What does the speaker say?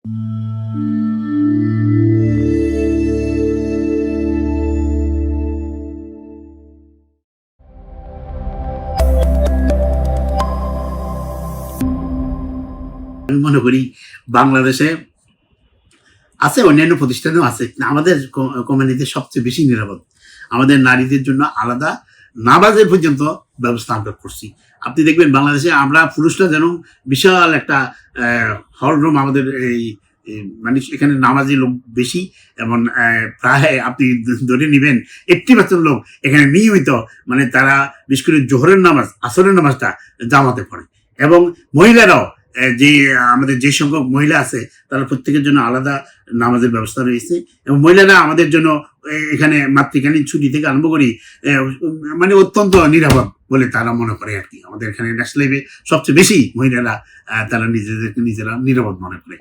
আমি মনে করি বাংলাদেশে আছে, অন্যান্য প্রতিষ্ঠানেও আছে, আমাদের কমিউনিটি সবচেয়ে বেশি নিরাপদ। আমাদের নারীদের জন্য আলাদা নামাজে পর্যন্ত ব্যবস্থা আমরা করছি। আপনি দেখবেন বাংলাদেশে আমরা পুরুষরা যেন বিশাল একটা হল রুম, আমাদের এই মানে এখানে নামাজি লোক বেশি, এবং প্রায় আপনি ধরে নেবেন 80% লোক এখানে নিয়মিত, মানে তারা বিশেষ করে জোহরের নামাজ, আসরের নামাজটা জামাতে পড়ে। এবং মহিলারাও যে আমাদের যে সংখ্যক মহিলা আছে তারা প্রত্যেকের জন্য আলাদা নামাজের ব্যবস্থা রয়েছে। এবং মহিলারা আমাদের জন্য এখানে মাতৃকালীন ছুটি থেকে আরম্ভ করি মানে অত্যন্ত নিরাপদ বলে তারা মনে করে আর কি। আমাদের এখানে ন্যাশনাল লাইফে সবচেয়ে বেশি মহিলারা তারা নিজেদেরকে নিজেরা নিরাপদ মনে করে।